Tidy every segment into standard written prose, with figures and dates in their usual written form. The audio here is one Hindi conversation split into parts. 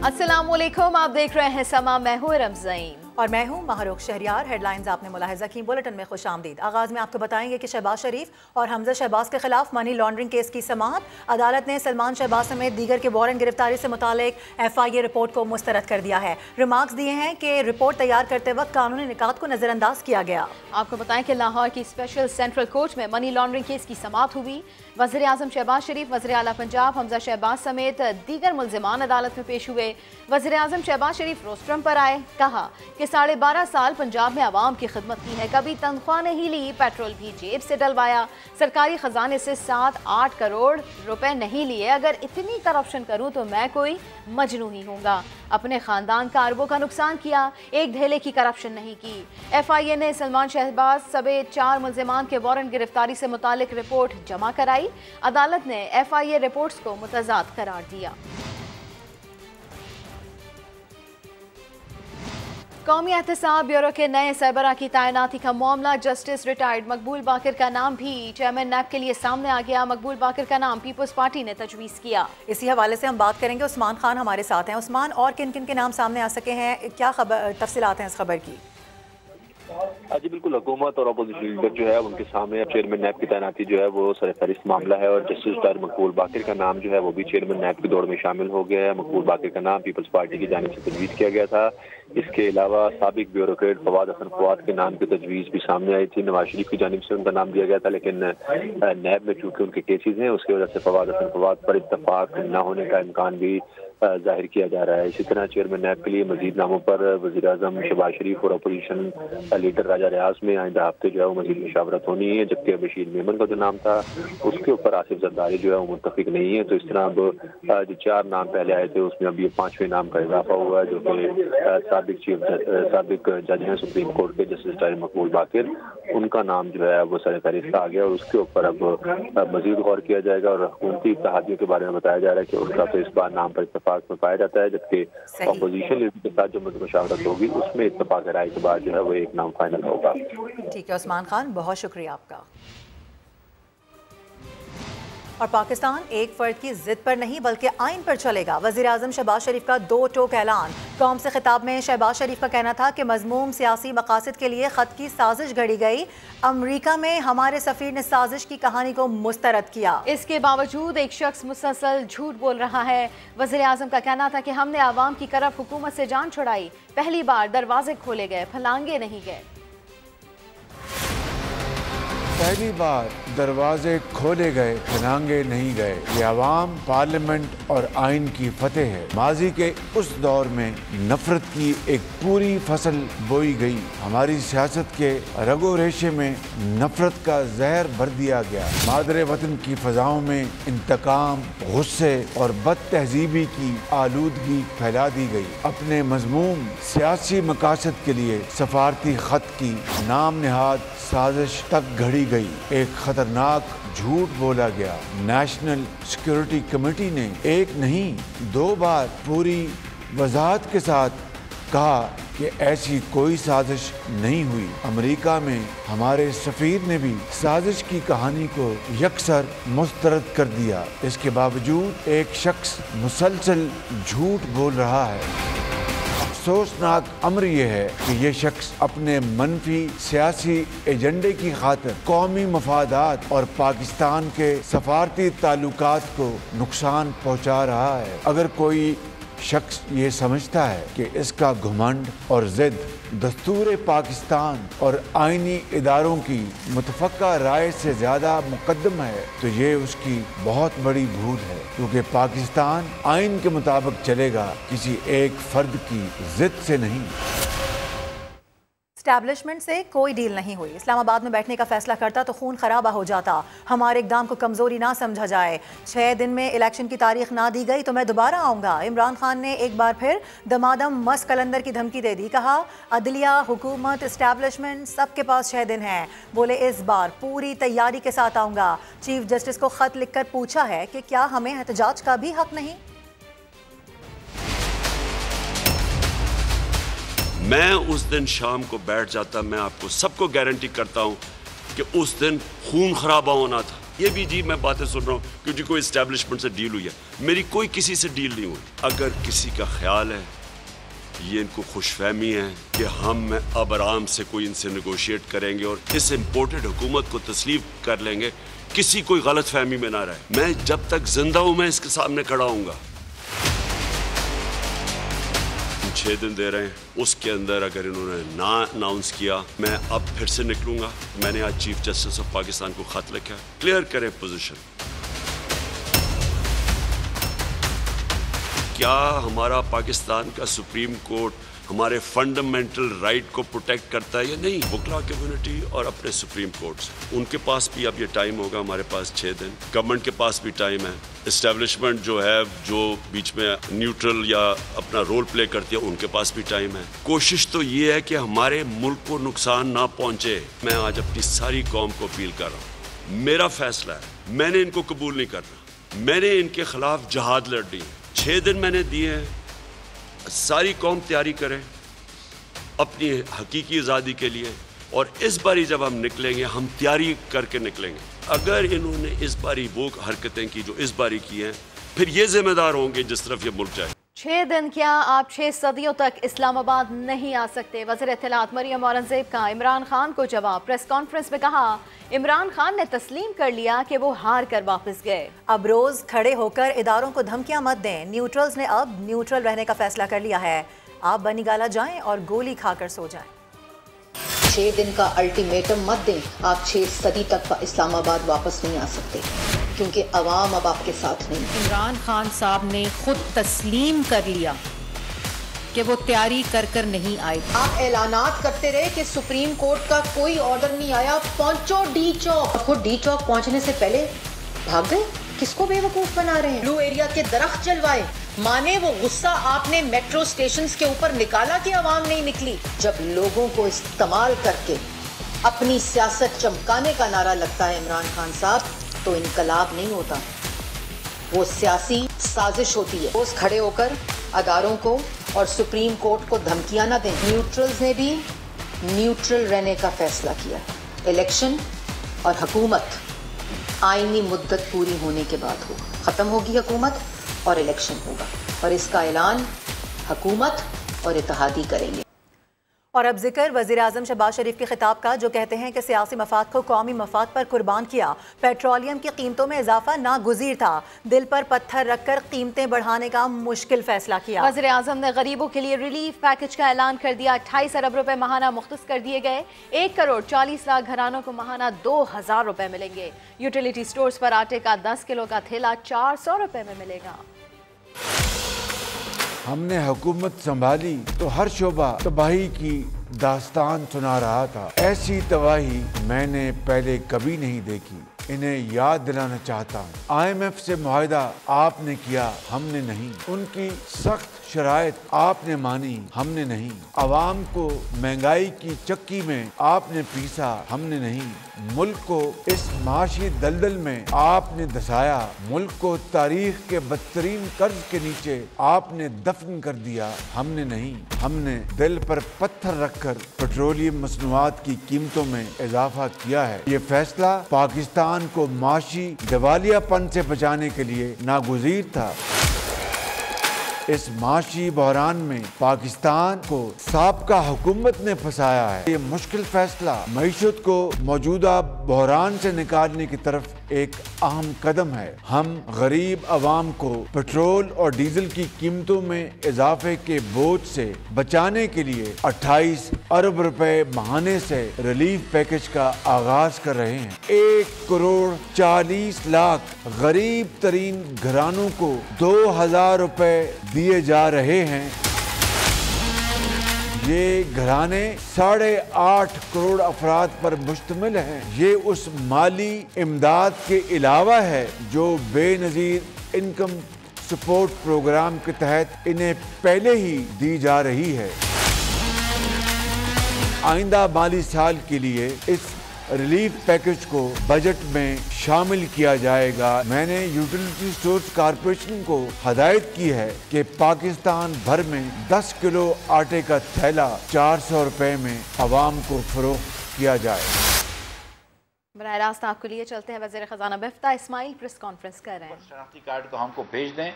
अस्सलामुअलैकुम, आप देख रहे हैं समा। मैं हूं रमज़ीन और मैं हूं महरूख शहरियार। हेडलाइंस आपने मुलाहिजा की, बुलेटिन में खुश आमदीद। आगाज़ में आपको बताएंगे कि शहबाज शरीफ और हमजा शहबाज के खिलाफ मनी लॉन्ड्रिंग केस की समाअत। अदालत ने सलमान शहबाज समेत दीगर के वारंट गिरफ्तारी से मुतालिक FIA रिपोर्ट को मुस्तरद कर दिया है। रिमार्क्स दिए हैं कि रिपोर्ट तैयार करते वक्त कानूनी निकात को नजरअंदाज किया गया। आपको बताएं कि लाहौर की स्पेशल सेंट्रल कोर्ट में मनी लॉन्ड्रिंग केस की समाअत हुई। वज़ीर आज़म शहबाज शरीफ, वज़ीर आला पंजाब हमजा शहबाज समेत दीगर मुल्ज़िमान अदालत में पेश हुए। वज़ीर आज़म शहबाज शरीफ रोस्ट्रम पर आए, कहा कि 12.5 साल पंजाब में आवाम की खिदमत की है, कभी तनख्वाह नहीं ली, पेट्रोल भी जेब से डलवाया, सरकारी खजाने से 7-8 करोड़ रुपए नहीं लिए। अगर इतनी करप्शन करूं तो मैं कोई मजनू ही हूँगा। अपने खानदान का अरबों का नुकसान किया, एक ढेले की करप्शन नहीं की। FIA ने सलमान शहबाज समेत 4 मुल्ज़िमान के वारंट गिरफ्तारी से मुतालिक रिपोर्ट जमा कराई। अदालत ने FIA रिपोर्ट्स को मुतज़ाद करार दिया। कौमी एहतसाब ब्यूरो के नए सरबरा की तैनाती का मामला जस्टिस रिटायर्ड मकबूल बाकर का नाम भी चेयरमैन नैब के लिए सामने आ गया। मकबूल बाकर का नाम पीपल्स पार्टी ने तजवीज़ किया। इसी हवाले से हम बात करेंगे। उस्मान खान हमारे साथ हैं। उस्मान, और किन किन के नाम सामने आ सके हैं, क्या खबर तफसीलात हैं इस खबर की? जी बिल्कुल, हुकूमत और अपोजिशन लीडर जो है उनके सामने अब चेयरमैन नैब की तैनाती जो है वो सरफहरिस्त मामला है और जस्टिस रिटायर्ड मकबूल बाकर का नाम जो है वो भी चेयरमैन नैब की दौड़ में शामिल हो गया है। मकबूल बाकर का नाम पीपल्स पार्टी की जानिब से तजवीज़ किया गया था। इसके अलावा साबिक ब्यूरोक्रेट फवाद हसन फवाद के नाम की तजवीज़ भी सामने आई थी। नवाज शरीफ की जानिब से उनका नाम दिया गया था, लेकिन नैब में चूंकि उनके केसेज हैं उसकी वजह से फवाद हसन फवाद पर इत्तफाक न होने का इम्कान भी जाहिर किया जा रहा है। इसी तरह चेयरमैन नैब के लिए मजीद नामों पर वज़ीर आज़म शहबाज शरीफ और अपोजिशन लीडर राजा रियाज में आइंदा हफ्ते जो है वो मजीद मुशावरत होनी है। जबकि बशीर मेमन का जो नाम था उसके ऊपर आसिफ जरदारी जो है वो मुत्तफिक नहीं है। तो इस तरह अब जो 4 नाम पहले आए थे उसमें अब ये 5वें नाम का इजाफा हुआ है, जो कि साबिक जज हैं सुप्रीम कोर्ट के जस्टिस रिटायर्ड मकबूल बाकर, उनका नाम जो है वो सरफहरिस्त आ गया और उसके ऊपर अब मजीद गौर किया जाएगा। और हुकूमती इत्तेहादियों के बारे में बताया जा रहा है कि उनका तो इस बार नाम पर इत्तेफाक में पाया जाता है, जबकि अपोजिशन लीडर के साथ जो मुशावरत होगी उसमें इत्तेफाक राय के बाद जो है वो एक नाम फाइनल होगा। ठीक है उस्मान खान, बहुत शुक्रिया आपका। और पाकिस्तान एक फर्द की जिद पर नहीं बल्कि आइन पर चलेगा। वज़ीर आज़म शहबाज शरीफ का 2 टोक ऐलान। कौम से खिताब में शहबाज शरीफ का कहना था कि मज़मूम सियासी मकासद के लिए ख़त की साजिश घड़ी गई। अमरीका में हमारे सफ़ीर ने साजिश की कहानी को मुस्तरद किया। इसके बावजूद एक शख्स मुसलसल झूठ बोल रहा है। वज़ीर आज़म का कहना था कि हमने आवाम की तरफ हुकूमत से जान छुड़ाई, पहली बार दरवाजे खोले गए, फलांगे नहीं गए। पहली बार दरवाजे खोले गए, फलांगे नहीं गए। ये अवाम, पार्लियामेंट और आइन की फतेह है। माजी के उस दौर में नफरत की एक पूरी फसल बोई गई। हमारी सियासत के रगो रेशे में नफरत का जहर भर दिया गया। मादरे वतन की फजाओं में इंतकाम, गुस्से और बद तहजीबी की आलूदगी फैला दी गई। अपने मजमूम सियासी मकासद के लिए सफारती खत की नाम निहाद साजिश तक घड़ी गई। एक खतरनाक झूठ बोला गया। नेशनल सिक्योरिटी कमेटी ने एक नहीं 2 बार पूरी वजाहत के साथ कहा कि ऐसी कोई साजिश नहीं हुई। अमेरिका में हमारे सफ़ीर ने भी साजिश की कहानी को यकसर मुस्तरद कर दिया। इसके बावजूद एक शख्स मुसलसल झूठ बोल रहा है। अफसोसनाक अमर यह है कि ये शख्स अपने मनफी सियासी एजेंडे की खातिर कौमी मफादात और पाकिस्तान के सफारती ताल्लुकात को नुकसान पहुँचा रहा है। अगर कोई शख्स ये समझता है कि इसका घमंड और जिद दस्तूर पाकिस्तान और आइनी इदारों की मुतफ़क्का राय से ज़्यादा मुकद्दम है तो ये उसकी बहुत बड़ी भूल है, क्योंकि पाकिस्तान आइन के मुताबिक चलेगा, किसी एक फ़र्द की जिद से नहीं। एस्टैब्लिशमेंट से कोई डील नहीं हुई। इस्लामाबाद में बैठने का फैसला करता तो खून खराबा हो जाता। हमारे इक़दाम को कमज़ोरी ना समझा जाए। 6 दिन में इलेक्शन की तारीख ना दी गई तो मैं दोबारा आऊँगा। इमरान खान ने एक बार फिर दमादम मस्त कलंदर की धमकी दे दी। कहा अदलिया, हुकूमत, इस्टैब्लिशमेंट सबके पास 6 दिन हैं। बोले इस बार पूरी तैयारी के साथ आऊँगा। चीफ जस्टिस को ख़त लिख कर पूछा है कि क्या हमें एहतजाज का भी हक नहीं। मैं उस दिन शाम को बैठ जाता। मैं आपको सबको गारंटी करता हूं कि उस दिन खून खराबा होना था। ये भी जी मैं बातें सुन रहा हूँ क्योंकि कोई इस्टेब्लिशमेंट से डील हुई है, मेरी कोई किसी से डील नहीं हुई। अगर किसी का ख्याल है, ये इनको खुशफहमी है कि हम अब आराम से कोई इनसे नेगोशिएट करेंगे और इस इम्पोर्टेड हुकूमत को तस्लीम कर लेंगे, किसी कोई गलत फहमी में ना रहे। मैं जब तक जिंदा हूं मैं इसके सामने खड़ा हूंगा। 6 दिन दे रहे हैं, उसके अंदर अगर इन्होंने ना अनाउंस किया मैं अब फिर से निकलूंगा। मैंने आज चीफ जस्टिस ऑफ पाकिस्तान को खत लिखा, क्लियर करें पोजीशन। क्या हमारा पाकिस्तान का सुप्रीम कोर्ट हमारे फंडामेंटल राइट को प्रोटेक्ट करता है या नहीं? वकला कम्युनिटी और अपने सुप्रीम कोर्ट से, उनके पास भी अब ये टाइम होगा, हमारे पास 6 दिन, गवर्नमेंट के पास भी टाइम है, इस्टेब्लिशमेंट जो है जो बीच में न्यूट्रल या अपना रोल प्ले करती है उनके पास भी टाइम है। कोशिश तो ये है कि हमारे मुल्क को नुकसान ना पहुंचे। मैं आज अपनी सारी कौम को अपील कर रहा हूँ, मेरा फैसला है, मैंने इनको कबूल नहीं करना, मैंने इनके खिलाफ जहाद लड़नी है। 6 दिन मैंने दिए हैं, सारी कौम तैयारी करें अपनी हकीकी आज़ादी के लिए, और इस बारी जब हम निकलेंगे हम तैयारी करके निकलेंगे। अगर इन्होंने इस बारी वो हरकतें की जो इस बारी की हैं, फिर ये जिम्मेदार होंगे जिस तरफ ये मुल्क जाए। 6 दिन क्या, आप 6 सदियों तक इस्लामाबाद नहीं आ सकते। वज़ीर इत्तलात मरियम औरंगज़ेब का इमरान खान को जवाब। प्रेस कॉन्फ्रेंस में कहा, इमरान खान ने तस्लीम कर लिया कि वो हार कर वापस गए। अब रोज खड़े होकर इदारों को धमकियां मत दें। न्यूट्रल्स ने अब न्यूट्रल रहने का फैसला कर लिया है। आप बनी गाला जाएं और गोली खाकर सो जाएं। 6 दिन का अल्टीमेटम मत दें। आप 6 सदी तक इस्लामाबाद वापस नहीं आ सकते क्योंकि अवाम अब आपके साथ नहीं। इमरान खान साहब ने खुद तस्लीम कर लिया कि वो तैयारी कर नहीं आए। आप ऐलानात करते रहे कि सुप्रीम कोर्ट का कोई ऑर्डर नहीं आया, पहुंचो डी चौक। खुद डी चौक पहुंचने से पहले भाग गए। किसको बेवकूफ बना रहे हैं? ब्लू एरिया के दरख्त जलवाए। माने वो गुस्सा आपने मेट्रो स्टेशन के ऊपर निकाला कि आवाम नहीं निकली। जब लोगों को इस्तेमाल करके अपनी सियासत चमकाने का नारा लगता है इमरान खान साहब, तो इनकलाब नहीं होता, वो सियासी साजिश होती है। रोज खड़े होकर अदारों को और सुप्रीम कोर्ट को धमकियां ना दें। न्यूट्रल्स ने भी न्यूट्रल रहने का फैसला किया। इलेक्शन और हुकूमत आईनी मुद्दत पूरी होने के बाद होगा। खत्म होगी हुकूमत और इलेक्शन होगा, और इसका ऐलान हुकूमत और इत्तेहादी करेंगे। और अब जिक्र वज़ीर आज़म शहबाज शरीफ के खिताब का, जो कहते हैं कि सियासी मफाद को कौमी मफाद पर कुर्बान किया। पेट्रोलियम की कीमतों में इजाफा नागुज़ीर था। दिल पर पत्थर रखकर कीमतें बढ़ाने का मुश्किल फैसला किया। वज़ीर आज़म ने गरीबों के लिए रिलीफ पैकेज का ऐलान कर दिया। 28 अरब रुपए माहाना मुख्तस कर दिए गए। 1 करोड़ 40 लाख घरानों को माहाना 2000 रुपए मिलेंगे। यूटिलिटी स्टोर्स पर आटे का 10 किलो का थैला 400 रुपए में मिलेगा। हमने हुकूमत संभाली तो हर शोबा तबाही की दास्तान सुना रहा था। ऐसी तबाही मैंने पहले कभी नहीं देखी। इन्हें याद दिलाना चाहता हूँ, IMF से मुआहदा आपने किया, हमने नहीं। उनकी सख्त शराइत आपने मानी, हमने नहीं। आवाम को महंगाई की चक्की में आपने पीसा, हमने नहीं। मुल्क को इस माशी दलदल में आपने धसाया। मुल्क को तारीख के बदतरीन कर्ज के नीचे आपने दफन कर दिया, हमने नहीं। हमने दिल पर पत्थर रखकर पेट्रोलियम मसनूआत की कीमतों में इजाफा किया है। ये फैसला पाकिस्तान को माशी दिवालियापन से बचाने के लिए नागुज़ीर था। इस माशी बहरान में पाकिस्तान को साबका हुकूमत ने फंसाया है। ये मुश्किल फैसला मईशत को मौजूदा बहरान से निकालने की तरफ एक अहम कदम है। हम गरीब आवाम को पेट्रोल और डीजल की कीमतों में इजाफे के बोझ से बचाने के लिए 28 अरब रुपए माहाने से रिलीफ पैकेज का आगाज कर रहे हैं। 1 करोड़ 40 लाख गरीब तरीन घरानों को 2000 रुपए दिए जा रहे हैं। ये घराने 8.5 करोड़ अफराद पर मुश्तमिल हैं। ये उस माली इमदाद के अलावा है जो बेनज़ीर इनकम सपोर्ट प्रोग्राम के तहत इन्हें पहले ही दी जा रही है। आइंदा माली साल के लिए इस रिलीफ पैकेज को बजट में शामिल किया जाएगा। मैंने यूटिलिटी स्टोर्स कॉरपोरेशन को हदायत की है कि पाकिस्तान भर में 10 किलो आटे का थैला 400 रुपए में आवाम को फरोख्त किया जाए। बराह रास्त आपके लिए चलते हैं। वज़ीर ख़जाना मिफ्ता इस्माइल प्रेस कॉन्फ्रेंस कर रहे हैं। शनाख्ती कार्ड को हमको भेज दें,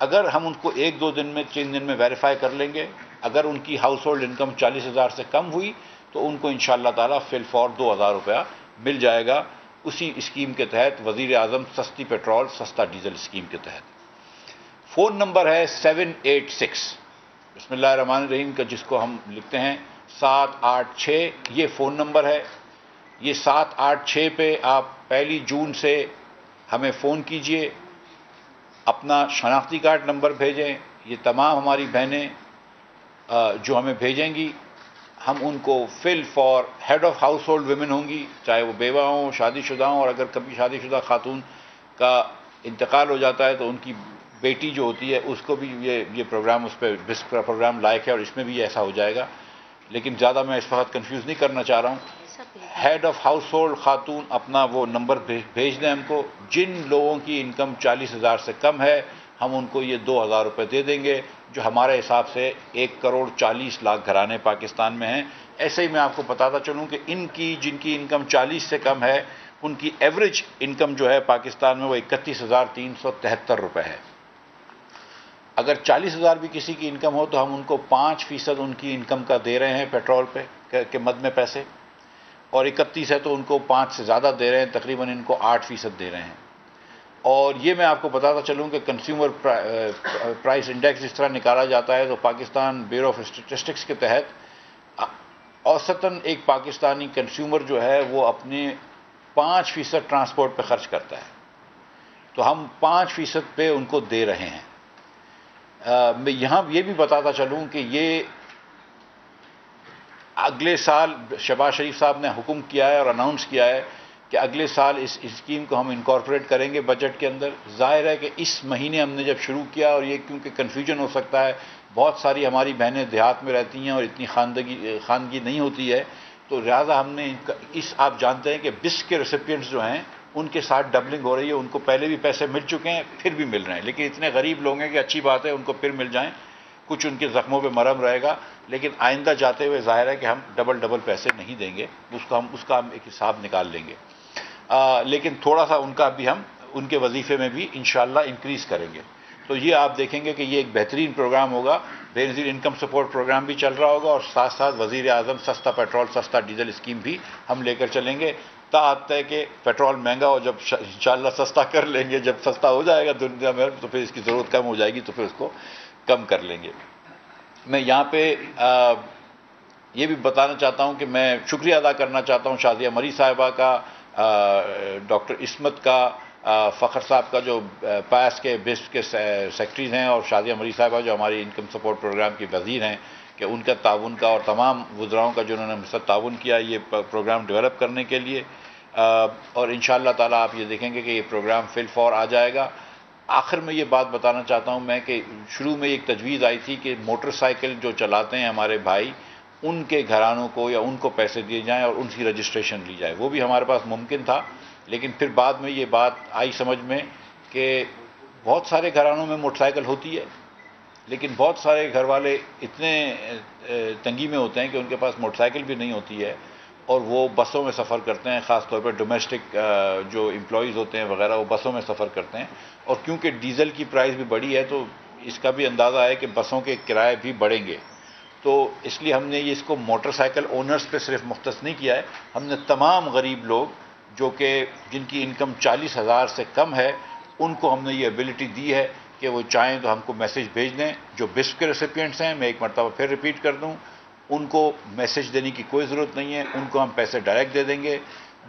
अगर हम उनको 1-2 दिन में 3 दिन में वेरीफाई कर लेंगे, अगर उनकी हाउस होल्ड इनकम 40,000 से कम हुई तो उनको इंशाअल्लाह ताला फिल फॉर 2,000 रुपया मिल जाएगा, उसी स्कीम के तहत, वज़ीर आज़म सस्ती पेट्रोल सस्ता डीजल स्कीम के तहत। फ़ोन नंबर है 786 बिस्मिल्लाहिर्रहमानिर्रहीम का, जिसको हम लिखते हैं 786, ये फ़ोन नंबर है। ये 786 पे आप 1 जून से हमें फ़ोन कीजिए, अपना शनाख्ती कार्ड नंबर भेजें। ये तमाम हमारी बहनें जो हमें भेजेंगी, हम उनको fill for head of household women होंगी, चाहे वो बेवा हों, शादीशुदा हों, और अगर कभी शादीशुदा खातून का इंतकाल हो जाता है तो उनकी बेटी जो होती है उसको भी ये प्रोग्राम, उस पर बिस प्रोग्राम लायक है और इसमें भी ऐसा हो जाएगा। लेकिन ज़्यादा मैं इस वक्त कन्फ्यूज़ नहीं करना चाह रहा हूँ। हेड ऑफ़ हाउस होल्ड खातून अपना वो नंबर भेज दें हमको। जिन लोगों की इनकम 40,000 से कम है, हम उनको ये 2,000 रुपये दे देंगे, जो हमारे हिसाब से 1,40,00,000 घराने पाकिस्तान में हैं। ऐसे ही मैं आपको बताता चलूँ कि जिनकी इनकम 40 से कम है, उनकी एवरेज इनकम जो है पाकिस्तान में वो 31,373 रुपये है। अगर 40,000 भी किसी की इनकम हो तो हम उनको 5% उनकी इनकम का दे रहे हैं पेट्रोल पे के मद में पैसे, और 31 है तो उनको 5 से ज़्यादा दे रहे हैं, तकरीबन इनको 8% दे रहे हैं। और ये मैं आपको बताता चलूँ कि कंज्यूमर प्राइस इंडेक्स इस तरह निकाला जाता है तो पाकिस्तान ब्यूरो ऑफ स्टैटिस्टिक्स के तहत औसतन एक पाकिस्तानी कंज्यूमर जो है वो अपने 5% ट्रांसपोर्ट पे खर्च करता है, तो हम 5% पे उनको दे रहे हैं। मैं यहाँ ये भी बताता चलूँ कि ये अगले साल शहबाज शरीफ साहब ने हुक्म किया है और अनाउंस किया है कि अगले साल इस स्कीम को हम इनकॉर्पोरेट करेंगे बजट के अंदर। जाहिर है कि इस महीने हमने जब शुरू किया, और ये क्योंकि कन्फ्यूजन हो सकता है, बहुत सारी हमारी बहनें देहात में रहती हैं और इतनी खानगी नहीं होती है, तो लिहाजा हमने आप जानते हैं कि बिस्क के रेसिपिएंट्स जो हैं उनके साथ डबलिंग हो रही है। उनको पहले भी पैसे मिल चुके हैं, फिर भी मिल रहे हैं, लेकिन इतने गरीब लोग हैं कि अच्छी बात है उनको फिर मिल जाएं, कुछ उनके ज़ख्मों पे मरहम रहेगा। लेकिन आइंदा जाते हुए जाहिर है कि हम डबल पैसे नहीं देंगे, उसका हम एक हिसाब निकाल लेंगे। लेकिन थोड़ा सा उनका भी हम उनके वजीफ़े में भी इंशाअल्लाह इंक्रीज़ करेंगे। तो ये आप देखेंगे कि ये एक बेहतरीन प्रोग्राम होगा। बेनज़ीर इनकम सपोर्ट प्रोग्राम भी चल रहा होगा, और साथ साथ वज़ीर आज़म सस्ता पेट्रोल सस्ता डीजल स्कीम भी हम लेकर चलेंगे। ताहत है कि पेट्रोल महंगा हो, जब इंशाअल्लाह सस्ता कर लेंगे, जब सस्ता हो जाएगा दुनिया में तो फिर इसकी ज़रूरत कम हो जाएगी, तो फिर उसको कम कर लेंगे। मैं यहाँ पे ये भी बताना चाहता हूँ कि मैं शुक्रिया अदा करना चाहता हूँ शादिया मरी साहिबा का, डॉक्टर इस्मत का, फ़खर साहब का जो पास के बिस्क के सेक्रेटरीज हैं, और शादिया मरी साहिबा जो हमारी इनकम सपोर्ट प्रोग्राम की वज़ीर हैं, कि उनका ताउन का, और तमाम वज़राओं का जिन्होंने मुझसे ताउन किया ये प्रोग्राम डेवलप करने के लिए। और इंशाअल्लाह ताला आप ये देखेंगे कि ये प्रोग्राम फिल फॉर आ जाएगा। आखिर में ये बात बताना चाहता हूँ मैं कि शुरू में एक तजवीज़ आई थी कि मोटरसाइकिल जो चलाते हैं हमारे भाई, उनके घरानों को या उनको पैसे दिए जाएं और उनकी रजिस्ट्रेशन ली जाए। वो भी हमारे पास मुमकिन था, लेकिन फिर बाद में ये बात आई समझ में कि बहुत सारे घरानों में मोटरसाइकिल होती है, लेकिन बहुत सारे घर वाले इतने तंगी में होते हैं कि उनके पास मोटरसाइकिल भी नहीं होती है, और वो बसों में सफ़र करते हैं। ख़ास तौर पर डोमेस्टिक जो एम्प्लॉइज़ होते हैं वगैरह, वो बसों में सफ़र करते हैं। और क्योंकि डीज़ल की प्राइस भी बढ़ी है, तो इसका भी अंदाज़ा है कि बसों के किराए भी बढ़ेंगे। तो इसलिए हमने ये इसको मोटरसाइकिल ओनर्स पे सिर्फ मुख्तस नहीं किया है, हमने तमाम गरीब लोग जो कि जिनकी इनकम 40,000 से कम है, उनको हमने ये एबिलिटी दी है कि वो चाहें तो हमको मैसेज भेज दें। जो बिस्क के रेसिपिएंट्स हैं, मैं एक मरतबा फिर रिपीट कर दूं, उनको मैसेज देने की कोई ज़रूरत नहीं है, उनको हम पैसे डायरेक्ट दे देंगे।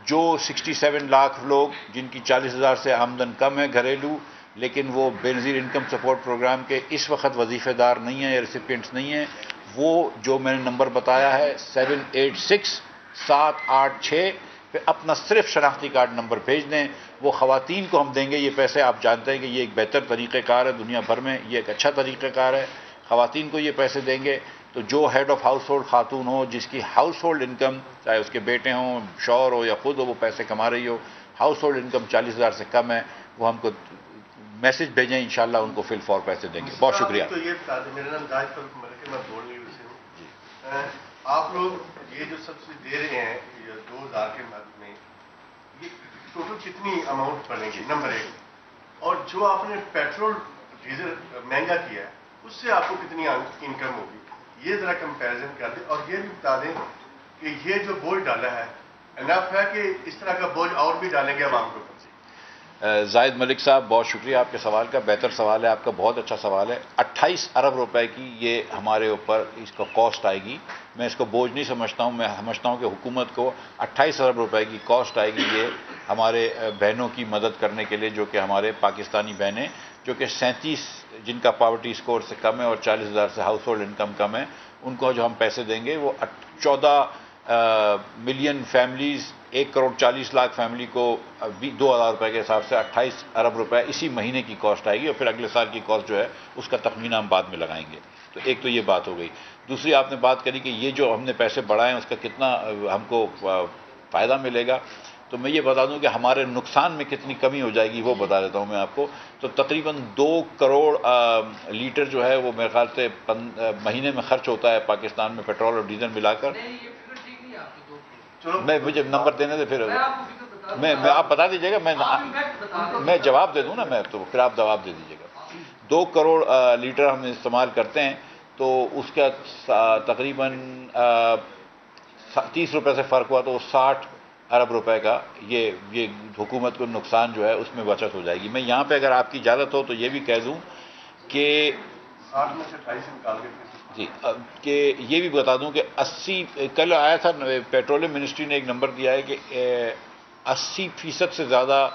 जो 67 लाख लोग जिनकी 40,000 से आमदन कम है घरेलू, लेकिन वो बेनज़ीर इनकम सपोर्ट प्रोग्राम के इस वक्त वजीफ़ेदार नहीं हैं या रेसिपिएंट्स नहीं हैं, वो जो मैंने नंबर बताया है 786 पे अपना सिर्फ शनाख्ती कार्ड नंबर भेज दें। वो ख़वातीन को हम देंगे ये पैसे। आप जानते हैं कि ये एक बेहतर तरीक़ेकार है, दुनिया भर में ये एक अच्छा तरीक़ेकार है। ख़वातीन को ये पैसे देंगे तो जो हेड ऑफ़ हाउस होल्ड खातून हो, जिसकी हाउस होल्ड इनकम, चाहे उसके बेटे हों, शौहर हो या ख़ुद हो, वो पैसे कमा रही हो, हाउस होल्ड इनकम 40,000 से कम है, वो हमको मैसेज भेजें, इंशाल्लाह उनको फिल फॉर पैसे देंगे। बहुत शुक्रिया। तो ये मेरा नाम दाज पर मैं बोलने से हूँ। आप लोग ये जो सब्सिडी दे रहे हैं 2000 के मद में, ये टोटल कितनी अमाउंट बनेगी, नंबर 1। और जो आपने पेट्रोल डीजल महंगा किया है उससे आपको कितनी इनकम होगी, ये जरा कंपैरिजन कर दें। और ये भी बता दें कि ये जो बोझ डाला है इनफ है कि इस तरह का बोझ और भी डालेंगे आवाम के ऊपर। जाहिद मलिक साहब, बहुत शुक्रिया आपके सवाल का, बेहतर सवाल है आपका, बहुत अच्छा सवाल है। 28 अरब रुपए की ये हमारे ऊपर इसका कॉस्ट आएगी। मैं इसको बोझ नहीं समझता हूँ, मैं समझता हूँ कि हुकूमत को 28 अरब रुपए की कॉस्ट आएगी ये हमारे बहनों की मदद करने के लिए, जो कि हमारे पाकिस्तानी बहनें जो कि 37 जिनका पावर्टी स्कोर से कम है और 40,000 से हाउस होल्ड इनकम कम है, उनको जो हम पैसे देंगे वो 14 million families, 1 crore 40 lakh family को 2,000 रुपये के हिसाब से 28 अरब रुपए इसी महीने की कॉस्ट आएगी। और फिर अगले साल की कॉस्ट जो है उसका तखमीना हम बाद में लगाएंगे। तो एक तो ये बात हो गई। दूसरी आपने बात करी कि ये जो हमने पैसे बढ़ाए उसका कितना हमको फ़ायदा मिलेगा। तो मैं ये बता दूं कि हमारे नुकसान में कितनी कमी हो जाएगी वो बता देता हूं मैं आपको। तो तकरीबन 2 करोड़ लीटर जो है वो मेरे ख्याल से महीने में खर्च होता है पाकिस्तान में पेट्रोल और डीजल मिलाकर। मैं मुझे नंबर देने दे, फिर मैं आप बता दीजिएगा, मैं जवाब दे दूं ना, मैं तो फिर आप जवाब दे दीजिएगा। 2 करोड़ लीटर हम इस्तेमाल करते हैं तो उसका तकरीबन 30 रुपये से फ़र्क हुआ तो 60 अरब रुपए का ये हुकूमत को नुकसान जो है उसमें बचत हो जाएगी। मैं यहाँ पे अगर आपकी इजाज़त हो तो ये भी कह दूँ कि 60 में से 28 निकाल के जी कि ये भी बता दूं कि 80 कल आया था पेट्रोलियम मिनिस्ट्री ने एक नंबर दिया है कि 80% से ज़्यादा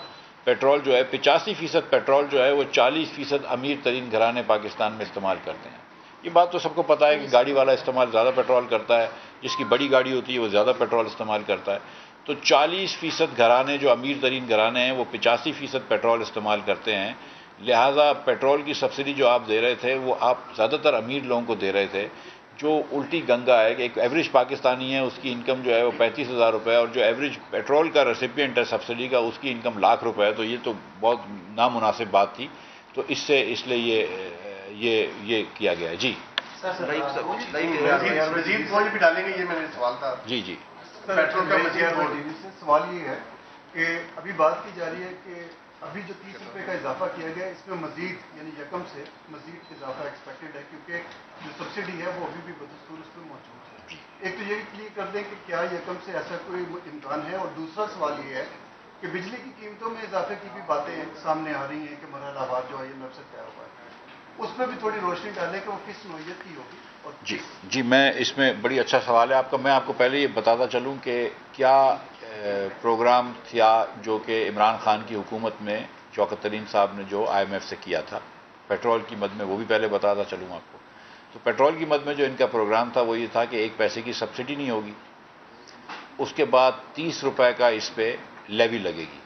पेट्रोल जो है 85% पेट्रोल जो है वो 40% अमीर तरीन घराने पाकिस्तान में इस्तेमाल करते हैं। ये बात तो सबको पता है कि गाड़ी वाला इस्तेमाल ज़्यादा पेट्रोल करता है, जिसकी बड़ी गाड़ी होती है वो ज़्यादा पेट्रोल इस्तेमाल करता है। तो 40% घराने जो अमीर तरीन घराने हैं वो 85% पेट्रोल इस्तेमाल करते हैं। लिहाजा पेट्रोल की सब्सिडी जो आप दे रहे थे वो आप ज़्यादातर अमीर लोगों को दे रहे थे, जो उल्टी गंगा है कि एक एवरेज पाकिस्तानी है उसकी इनकम जो है वो 35,000 रुपये और जो एवरेज पेट्रोल का रेसिपिएंट है सब्सिडी का उसकी इनकम लाख रुपए है। तो ये तो बहुत नामुनासिब बात थी। तो इसलिए ये किया गया है। जी मजीद बोझ भी डालेंगे, ये मेरा सवाल था। जी पेट्रोल का मजीद सवाल ये है कि अभी बात की जा रही है कि अभी जो 30 रुपये का इजाफा किया गया है इसमें मजीद यानी यकम से मजीद इजाफा एक्सपेक्टेड है, क्योंकि जो सब्सिडी है वो अभी भी बदस्तूर उसमें मौजूद है। एक तो ये भी क्लियर कर दें कि क्या यकम से ऐसा कोई इम्कान है। और दूसरा सवाल ये है कि बिजली की कीमतों में इजाफे की भी बातें सामने आ रही हैं कि मरहलावार जो IMF से तय हुआ है, उसमें भी थोड़ी रोशनी डालें कि वो किस नौइयत की होगी। जी मैं इसमें बड़ी अच्छा सवाल है आपका। मैं आपको पहले ये बताता चलूँ कि क्या प्रोग्राम था जो कि इमरान खान की हुकूमत में शौकत तरीन साहब ने जो IMF से किया था पेट्रोल की मद में, वो भी पहले बताता चलूँ आपको। तो पेट्रोल की मद में जो इनका प्रोग्राम था वो ये था कि 1 पैसे की सब्सिडी नहीं होगी, उसके बाद 30 रुपये का इस पर लेवी लगेगी।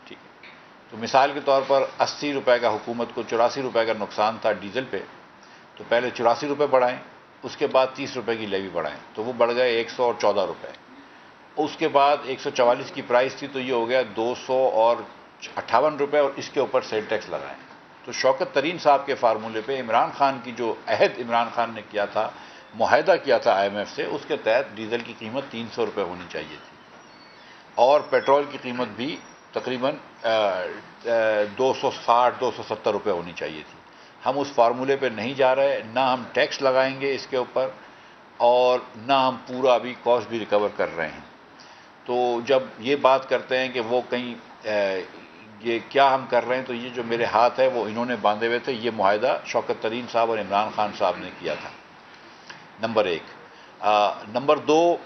ठीक है, तो मिसाल के तौर पर 80 रुपये का हुकूमत को 84 रुपये का नुकसान था डीजल पे, तो पहले 84 रुपये बढ़ाएं, उसके बाद 30 रुपये की लेवी बढ़ाएं, तो वो बढ़ गए 114 रुपये। उसके बाद 144 की प्राइस थी तो ये हो गया 258 रुपये और इसके ऊपर सेल टैक्स लगाएं। तो शौकत तरीन साहब के फार्मूले पे इमरान खान की जो अहद इमरान खान ने किया था, मुआहदा किया था IMF से, उसके तहत डीजल की कीमत 300 रुपये होनी चाहिए थी और पेट्रोल की कीमत भी तकरीबन 260-270 रुपये होनी चाहिए थी। हम उस फार्मूले पे नहीं जा रहे, ना हम टैक्स लगाएंगे इसके ऊपर और ना हम पूरा अभी कॉस्ट भी रिकवर कर रहे हैं। तो जब ये बात करते हैं कि वो कहीं ये क्या हम कर रहे हैं, तो ये जो मेरे हाथ है वो इन्होंने बांधे हुए थे, ये मुआहदा शौकत तरीन साहब और इमरान खान साहब ने किया था, नंबर 1। नंबर 2,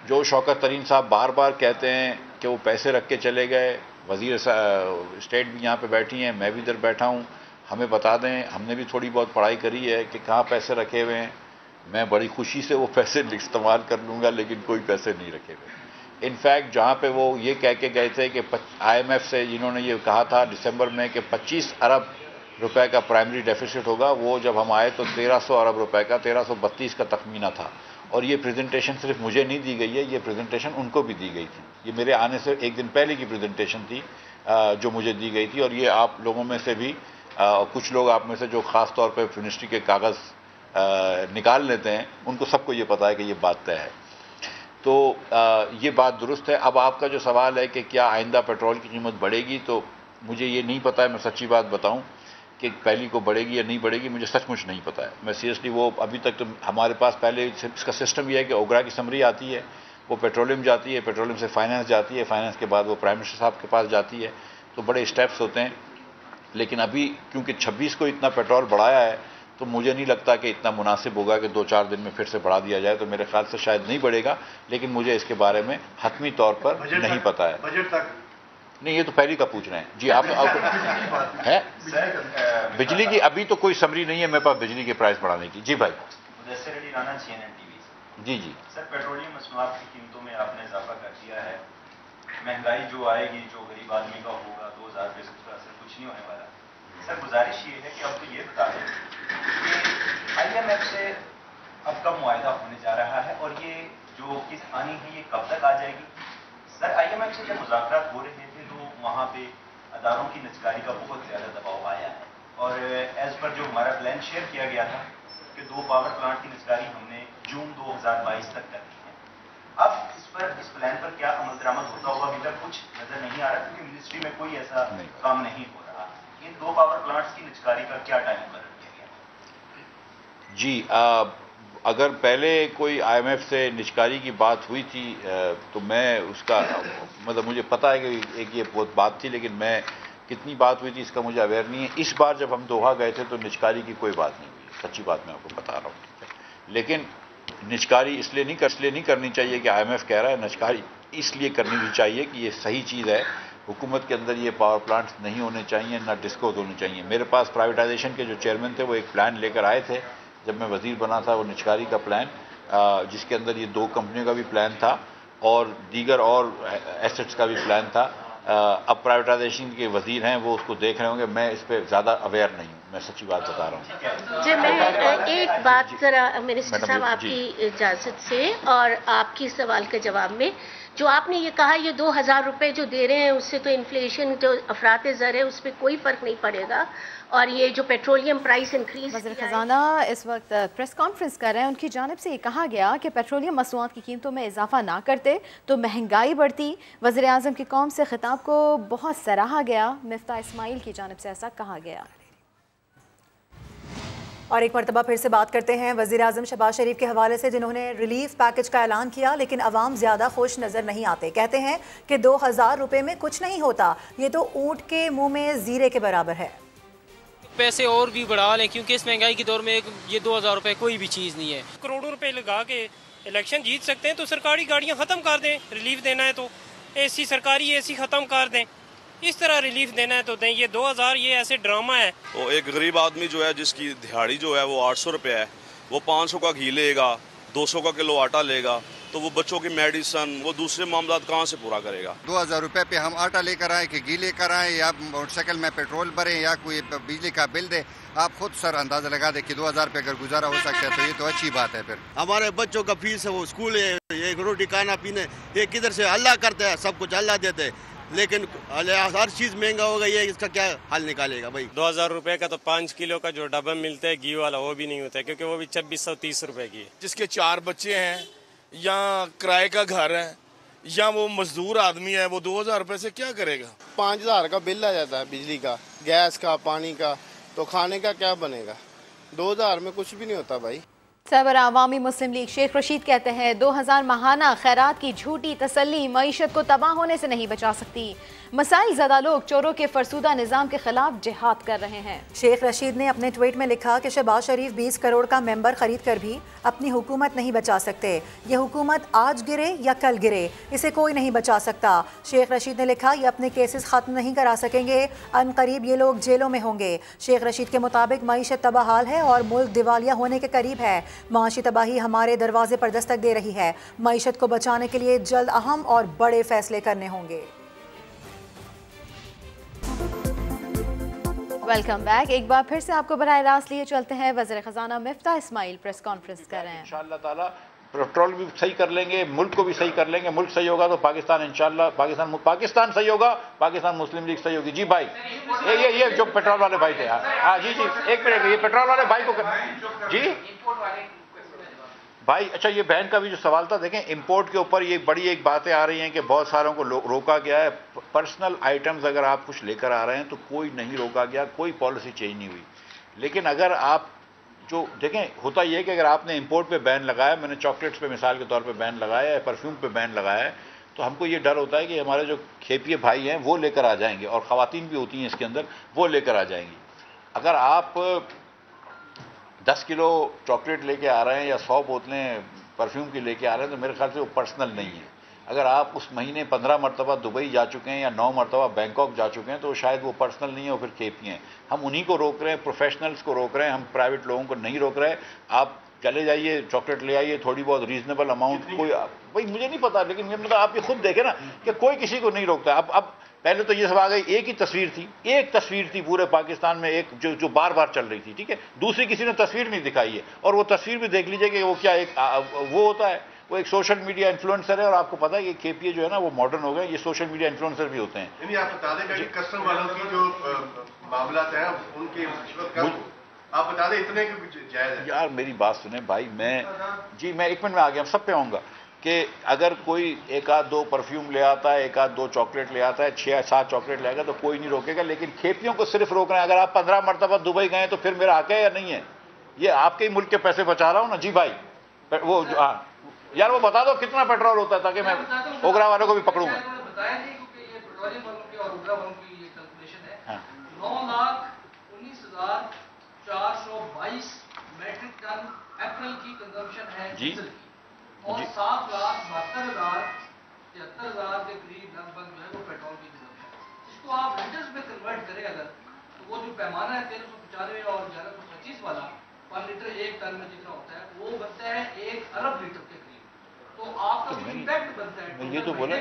जो शौकत तरीन साहब बार बार कहते हैं कि वो पैसे रख के चले गए, वज़ीर स्टेट भी यहाँ पे बैठी हैं, मैं भी इधर बैठा हूँ, हमें बता दें, हमने भी थोड़ी बहुत पढ़ाई करी है कि कहाँ पैसे रखे हुए हैं। मैं बड़ी खुशी से वो पैसे इस्तेमाल कर लूँगा, लेकिन कोई पैसे नहीं रखे हुए। इनफैक्ट जहाँ पे वो ये कह के गए थे कि IMF से जिन्होंने ये कहा था दिसंबर में कि 25 अरब रुपए का प्राइमरी डेफिसिट होगा, वो जब हम आए तो 1300 अरब रुपए का 1332 का तखमीना था। और ये प्रेजेंटेशन सिर्फ मुझे नहीं दी गई है, ये प्रेजेंटेशन उनको भी दी गई थी। ये मेरे आने से एक दिन पहले की प्रेजेंटेशन थी जो मुझे दी गई थी। और ये आप लोगों में से भी कुछ लोग आप में से जो ख़ास तौर पर मिनिस्ट्री के कागज़ निकाल लेते हैं, उनको सबको ये पता है कि ये बात तय है। तो ये बात दुरुस्त है। अब आपका जो सवाल है कि क्या आइंदा पेट्रोल की कीमत बढ़ेगी, तो मुझे ये नहीं पता है। मैं सच्ची बात बताऊं कि पहली को बढ़ेगी या नहीं बढ़ेगी, मुझे सचमुच नहीं पता है। मैं सीरियसली वो अभी तक तो हमारे पास पहले इसका सिस्टम ये है कि ओगरा की समरी आती है, वो पेट्रोलियम जाती है, पेट्रोलियम से फाइनेंस जाती है, फाइनेंस के बाद वो प्राइम मिनिस्टर साहब के पास जाती है, तो बड़े स्टेप्स होते हैं। लेकिन अभी क्योंकि 26 को इतना पेट्रोल बढ़ाया है, तो मुझे नहीं लगता कि इतना मुनासिब होगा कि 2-4 दिन में फिर से बढ़ा दिया जाए। तो मेरे ख्याल से शायद नहीं बढ़ेगा, लेकिन मुझे इसके बारे में हतमी तौर पर नहीं पता है। बजट तक नहीं, ये तो पहली का पूछ रहे हैं जी आप है बिजली की अभी तो कोई समरी नहीं है मेरे पास बिजली के प्राइस बढ़ाने की। जी भाई जी जी सर, पेट्रोलियम मसनूआत की कीमतों में आपने इजाफा कर दिया है। महंगाई जो आएगी, जो गरीब आदमी का होगा 2000 रुपये से उसका असर कुछ नहीं होने वाला। सर, गुजारिश ये है कि अब तो ये बता दें कि IMF से अब कब मुआहदा होने जा रहा है और ये जो किस्त आनी है ये कब तक आ जाएगी। सर, IMF से जब मुज़ाकरात हो रहे थे तो वहाँ पे अदारों की निजकारी का बहुत ज़्यादा दबाव आया है और एज़ पर जो हमारा प्लान शेयर किया गया था कि 2 पावर प्लांट की निजकारी हमने जून 2022 तक करनी है। अब इस प्लान पर क्या अमल दरामद होता हुआ अभी तक कुछ नजर नहीं आ रहा, क्योंकि मिनिस्ट्री में कोई ऐसा काम नहीं हो रहा। इन 2 पावर प्लांट्स की निजकारी का क्या टाइम पर किया गया? जी अगर पहले कोई IMF से निजकारी की बात हुई थी तो मैं उसका मतलब मुझे पता है कि एक ये बहुत बात थी, लेकिन मैं कितनी बात हुई थी इसका मुझे अवेयर नहीं है। इस बार जब हम दोहा गए थे तो निजकारी की कोई बात नहीं हुई, सच्ची बात मैं आपको बता रहा हूँ। लेकिन निजकारी इसलिए नहीं करनी चाहिए कि IMF कह रहा है, निजकारी इसलिए करनी भी चाहिए कि ये सही चीज़ है। हुकूमत के अंदर ये पावर प्लांट्स नहीं होने चाहिए, ना डिस्को होने चाहिए। मेरे पास प्राइवेटाइजेशन के जो चेयरमैन थे वो एक प्लान लेकर आए थे जब मैं वज़ीर बना था, वो निजकारी का प्लान जिसके अंदर ये 2 कंपनियों का भी प्लान था और दीगर और एसेट्स का भी प्लान था। अब प्राइवेटाइजेशन के वज़ीर हैं, वो उसको देख रहे होंगे। मैं इस पर ज़्यादा अवेयर नहीं हूँ, मैं सच्ची बात बता रहा हूँ। जी, मैं एक बात ज़रा मिनिस्टर साहब आपकी इजाज़त से और आपकी सवाल के जवाब में, जो आपने ये कहा ये 2000 रुपये जो दे रहे हैं उससे तो इन्फ्लेशन जो अफराते ज़र है उस पर कोई फ़र्क नहीं पड़ेगा, और ये जो पेट्रोलियम प्राइस इंक्रीज। वज़ीर ख़ज़ाना इस वक्त प्रेस कॉन्फ्रेंस कर रहे हैं। उनकी जानिब से ये कहा गया कि पेट्रोलियम मसनूआत की कीमतों में इजाफा ना करते तो महंगाई बढ़ती। वज़ीर आज़म की कौम से खिताब को बहुत सराहा गया। मिफ्ता इस्माइल की जानिब से ऐसा कहा गया। और एक मरतबा फिर से बात करते हैं वज़ीर आज़म शहबाज शरीफ के हवाले से, जिन्होंने रिलीफ पैकेज का ऐलान किया, लेकिन अवाम ज़्यादा खुश नज़र नहीं आते। कहते हैं कि 2000 रुपये में कुछ नहीं होता, ये तो ऊँट के मुँह में जीरे के बराबर है। पैसे और भी बढ़ा लें, क्योंकि इस महंगाई के दौर में ये 2000 रुपये कोई भी चीज़ नहीं है। करोड़ों रुपए लगा के इलेक्शन जीत सकते हैं तो सरकारी गाड़ियाँ ख़त्म कर दें। रिलीफ देना है तो AC सरकारी AC ख़त्म कर दें। इस तरह रिलीफ देना है तो दें। ये 2000 ये ऐसे ड्रामा है। वो एक गरीब आदमी जो है जिसकी दिहाड़ी जो है वो 800 रुपये है, वो 500 का घी लेगा, 200 का किलो आटा लेगा, तो वो बच्चों की मेडिसन वो दूसरे मामला कहाँ से पूरा करेगा। 2000 रुपये पे हम आटा लेकर आए कि घी लेकर आए या मोटरसाइकिल में पेट्रोल भरें या कोई बिजली का बिल दे। आप खुद सर अंदाजा लगा दे कि 2000 रुपये अगर गुजारा हो सकता है तो ये तो अच्छी बात है। फिर हमारे बच्चों का फीस है, वो स्कूल है, एक रोटी खाना पीने, ये किधर से अल्लाह करते हैं, सब कुछ अल्लाह देते हैं, लेकिन हर चीज महंगा हो गई है। इसका क्या हल निकालेगा भाई। 2000 रुपये का तो 5 किलो का जो डब्बा मिलता है घी वाला वो भी नहीं होता है, क्योंकि वो भी 2630 रुपये की है। जिसके 4 बच्चे हैं या किराए का घर है या वो मजदूर आदमी है, वो 2000 रुपये से क्या करेगा। 5000 का बिल आ जाता है बिजली का, गैस का, पानी का, तो खाने का क्या बनेगा। 2000 में कुछ भी नहीं होता भाई। सरबराह अवामी मुस्लिम लीग शेख रशीद कहते हैं 2000 माहाना खैरात की झूठी तसल्ली मईशत को तबाह होने से नहीं बचा सकती। मसाइल ज़्यादा लोग चोरों के फरसूदा निज़ाम के खिलाफ जिहाद कर रहे हैं। शेख रशीद ने अपने ट्वीट में लिखा कि शहबाज शरीफ 20 करोड़ का मेंबर खरीद कर भी अपनी हुकूमत नहीं बचा सकते। ये हुकूमत आज गिरे या कल गिरे, इसे कोई नहीं बचा सकता। शेख रशीद ने लिखा ये अपने केसेस ख़त्म नहीं करा सकेंगे, अनकरीब ये लोग जेलों में होंगे। शेख रशीद के मुताबिक मईशत तबाहाल है और मुल्क दिवालिया होने के करीब है। माशी तबाही हमारे दरवाजे पर दस्तक दे रही है। मईशत को बचाने के लिए जल्द अहम और बड़े फैसले करने होंगे। Welcome back. एक बार फिर से आपको बराह रास्त लिए चलते हैं। वज़ीर ख़ज़ाना मिफ्ता इस्माइल प्रेस कॉन्फ्रेंस कर रहे हैं। इंशाअल्लाह ताला पेट्रोल भी सही कर लेंगे, मुल्क को भी सही कर लेंगे। मुल्क सही होगा तो पाकिस्तान इंशाअल्लाह पाकिस्तान सही होगा, पाकिस्तान मुस्लिम लीग सही होगी। जी भाई, ये जो पेट्रोल वाले भाई थे, हाँ जी जी एक मिनट, ये पेट्रोल वाले भाई को जी भाई अच्छा, ये बहन का भी जो सवाल था, देखें इंपोर्ट के ऊपर ये बड़ी एक बातें आ रही हैं कि बहुत सारों को रोका गया है। पर्सनल आइटम्स अगर आप कुछ लेकर आ रहे हैं तो कोई नहीं रोका गया, कोई पॉलिसी चेंज नहीं हुई। लेकिन अगर आप जो देखें, होता यह है कि अगर आपने इंपोर्ट पे बैन लगाया, मैंने चॉकलेट्स पे मिसाल के तौर पे बैन लगाया है, परफ्यूम पे बैन लगाया है, तो हमको ये डर होता है कि हमारे जो खेपिए भाई हैं वो लेकर आ जाएंगे, और ख़वातीन भी होती हैं इसके अंदर, वो लेकर आ जाएंगी। अगर आप 10 किलो चॉकलेट लेके आ रहे हैं या 100 बोतलें परफ्यूम की लेके आ रहे हैं तो मेरे ख्याल से वो पर्सनल नहीं है। अगर आप उस महीने 15 मरतबा दुबई जा चुके हैं या 9 मरतबा बैंकॉक जा चुके हैं तो शायद वो पर्सनल नहीं है, वो फिर खेपी हैं। हम उन्हीं को रोक रहे हैं, प्रोफेशनल्स को रोक रहे हैं, हम प्राइवेट लोगों को नहीं रोक रहे हैं। आप चले जाइए, चॉकलेट ले आइए, थोड़ी बहुत रीजनेबल अमाउंट, कोई भाई मुझे नहीं पता, लेकिन ये मतलब आप ये खुद देखें ना कि कोई किसी को नहीं रोकता। अब पहले तो ये सब आ गई, एक ही तस्वीर थी पूरे पाकिस्तान में, एक जो बार बार चल रही थी, ठीक है। दूसरी किसी ने तस्वीर नहीं दिखाई है, और वो तस्वीर भी देख लीजिए कि वो क्या एक वो होता है, वो एक सोशल मीडिया इन्फ्लुएंसर है। और आपको पता है कि केपीए जो है ना वो मॉडर्न हो गए, ये सोशल मीडिया इन्फ्लुएंसर भी होते हैं। नहीं, आप बता दें कि कस्टम वालों की जो मामला है उनके आप बता दें इतने जायज है। यार मेरी बात सुने भाई, मैं 1 मिनट में आ गया, सब पे आऊँगा कि अगर कोई 1-2 परफ्यूम ले आता है, 1-2 चॉकलेट ले आता है, 6-7 चॉकलेट ले आएगा तो कोई नहीं रोकेगा। लेकिन खेपियों को सिर्फ रोक रहे हैं। अगर आप 15 मरतबा दुबई गए तो फिर मेरा हक है या नहीं है? ये आपके ही मुल्क के पैसे बचा रहा हूँ ना। जी भाई, वो हाँ यार वो बता दो कितना पेट्रोल होता है ताकि मैं ओगरा वालों को भी पकड़ूंगा। 9,19,422 मैट्रिक टन अप्रैल की कंजम्पशन है जी, और 7,72,000 के करीब लगभग जो है वो पेट्रोल की कंजम्पशन। इसको आप लीटर्स में कन्वर्ट करें अगर, तो वो जो पैमाना है 1395 और 1125 वाला पर लीटर 1 टन में जितना होता है वो बनता है 1 अरब लीटर के करीब। तो आपका जो इम्पैक्ट बनता है ये तो बोले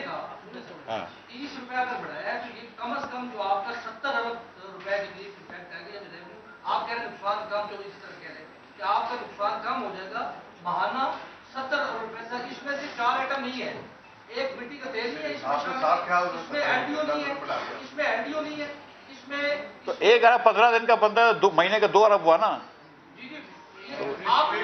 30 रुपया अगर बढ़ाया है तो ये कम से कम जो आपका 70 अरब रुपए के करीब इम्पैक्ट आएगा। रेवेन्यू आप कह रहे हैं नुकसान कम, जो इस तरह कह रहे हैं कि आपका नुकसान कम हो जाएगा महाना 70 अरब रुपए तक। इसमें से 4 आइटम नहीं है, एक मिट्टी का तेल नहीं है, इसमें एलडीओ नहीं है, इसमें तो 1 अरब 15 दिन का बंदा 2 महीने का 2 अरब हुआ ना। आपने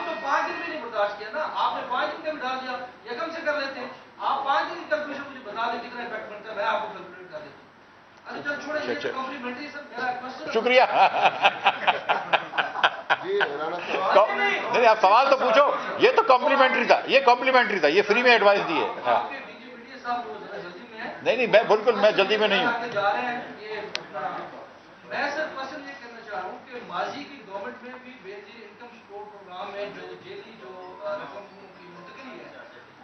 तो 5 दिन में नहीं बर्दाश्त किया ना, आपने 5 दिन का भी डाल दिया, यकम से कर लेते हैं। आप 5 दिन की कैलकुलेशन मुझे बता दें कितना इफेक्ट बनता है, मैं आपको कैलकुलेट कर देता हूँ। अरे चल छोड़े, ये कॉम्प्लीमेंट्री सर मेरा क्वेश्चन। शुक्रिया। नहीं आप सवाल तो पूछो, ये तो कॉम्प्लीमेंट्री था, ये फ्री में एडवाइस दी है। नहीं मैं बिल्कुल, मैं जल्दी में नहीं हूँ। मैं सर क्वेश्चन ये करना चाह रहा हूँ कि माजी की गवर्नमेंट में भी बेनजीर इनकम सपोर्ट प्रोग्राम में जो जेली जो रकम की मुंतकली है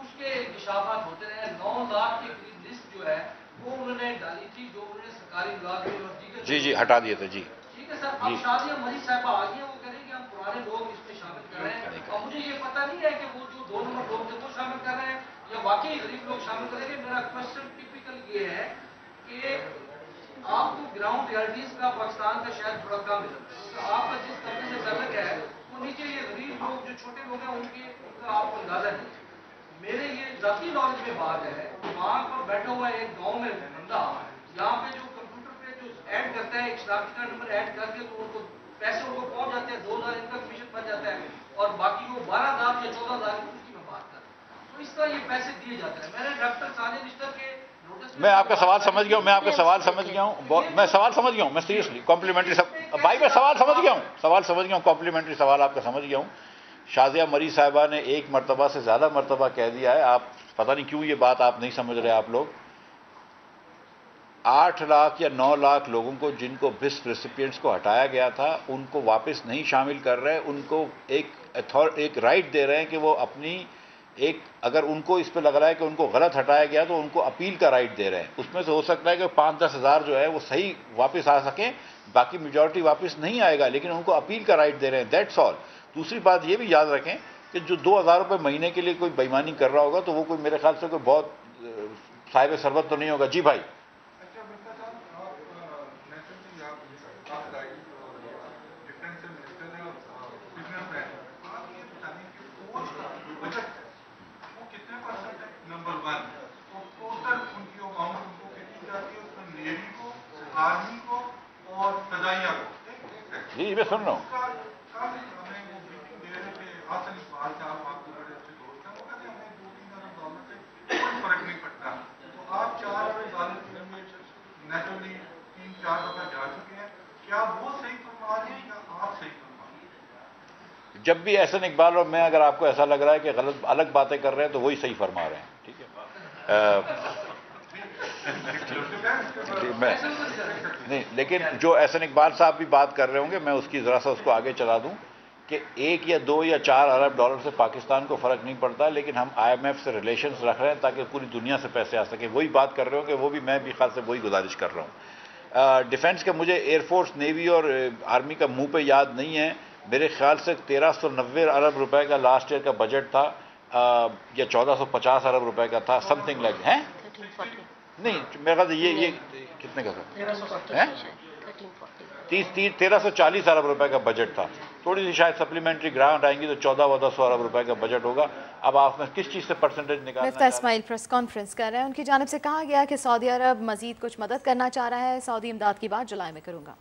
उसके इंकशाफात होते रहे। 9 लाख के करीब लिस्ट जो है वो उन्होंने डाली थी, जो उन्होंने सरकारी मुलाजिम और दीगर जी हटा दिए थे जी। ठीक है सर, अब शादिया मरी साहबा आ गई है, वो कह रहे हैं कि हम पुराने लोग इसमें शामिल कर रहे हैं। और मुझे ये पता नहीं है कि वो जो 2 नंबर लोग थे वो शामिल कर रहे हैं या वाकई गरीब लोग शामिल करेंगे। मेरा क्वेश्चन टिपिकल ये है कि आपको ग्राउंड रियलिटीज का पाकिस्तान का शायद थोड़ा कम है, तो आपका जिस तबके से तलक है वो नीचे ये गरीब लोग जो छोटे लोग हैं उनका आपको अंदाजा नहीं। मेरे ये जाती नॉलेज में बात है, वहाँ पर बैठा हुआ एक गाँव में बंदा यहाँ पे जो कंप्यूटर पे जो ऐड करता है, एक शनाख्ती कार्ड नंबर ऐड करके तो उनको पैसे उनको पहुँच जाते हैं, 2,000 इनका कमीशन बन जाता है और बाकी वो 12,000 या 14,000 उसकी मैं बात कर रहा हूँ। तो इस तरह ये पैसे दिए जाते हैं। मैंने डॉक्टर सानिया निश्तर के मैं आपका सवाल समझ गया हूँ, मैं सवाल समझ गया हूँ, मैं सीरियसली कॉम्प्लीमेंट्री भाई मैं सवाल समझ गया हूँ, कॉम्प्लीमेंट्री सवाल आपका समझ गया हूँ। शाजिया मरी साहिबा ने 1 मरतबा से ज़्यादा मरतबा कह दिया है, आप पता नहीं क्यों ये बात आप नहीं समझ रहे। आप लोग 8 लाख या 9 लाख लोगों को जिनको बिस्क रेसिपिएंट्स को हटाया गया था उनको वापस नहीं शामिल कर रहे, उनको एक राइट दे रहे हैं कि वो अपनी अगर उनको इस पे लग रहा है कि उनको गलत हटाया गया तो उनको अपील का राइट दे रहे हैं। उसमें से हो सकता है कि 5-10 हज़ार जो है वो सही वापस आ सकें, बाकी मेजॉरिटी वापस नहीं आएगा, लेकिन उनको अपील का राइट दे रहे हैं, दैट्स ऑल। दूसरी बात ये भी याद रखें कि जो 2,000 रुपये महीने के लिए कोई बेईमानी कर रहा होगा तो वो कोई मेरे ख्याल से कोई बहुत साहिब सरबत तो नहीं होगा। जी भाई आर्मी को और सजाइया को जी मैं सुन रहा हूँ। हसन इकबाल साहब आपके बड़े अच्छे दोस्त हैं, वो कहते हैं हमें 2-3 अरब डॉलर से कोई फर्क नहीं पड़ता। तो आप 4 अरब डॉलर के लिए नेचुरली 3-4 दफा जा चुके हैं, क्या वो सही फरमा रहे हैं या आप सही फरमा रहे हैं? जब भी एहसन इकबाल और मैं, अगर आपको ऐसा लग रहा है कि गलत अलग बातें कर रहे हैं तो वही सही फरमा रहे हैं, ठीक है। मैं नहीं, लेकिन जो एहसन इकबाल साहब भी बात कर रहे होंगे, मैं उसकी ज़रा सा उसको आगे चला दूं कि 1 या 2 या 4 अरब डॉलर से पाकिस्तान को फ़र्क नहीं पड़ता, लेकिन हम IMF से रिलेशंस रख रहे हैं ताकि पूरी दुनिया से पैसे आ सके। वही बात कर रहे होंगे, वो भी मैं भी खास से वही गुजारिश कर रहा हूँ। डिफेंस के मुझे एयरफोर्स, नेवी और आर्मी का मुंह पे याद नहीं है, मेरे ख्याल से 1390 अरब रुपए का लास्ट ईयर का बजट था, या 1450 अरब रुपए का था, समथिंग लाइक है। नहीं, मेरे ख्याल से ये कितने का था? 1340 अरब रुपए का बजट था। थोड़ी सी शायद सप्लीमेंट्री ग्रांट आएंगी तो 1400 अरब रुपए का बजट होगा। अब आपने किस चीज़ से परसेंटेज निकालना? मिफ्ता इस्माइल प्रेस कॉन्फ्रेंस कर रहे हैं, उनकी जानिब से कहा गया कि सौदी अरब मजीद कुछ मदद करना चाह रहा है। सऊदी इमदाद की बात जुलाई में करूंगा।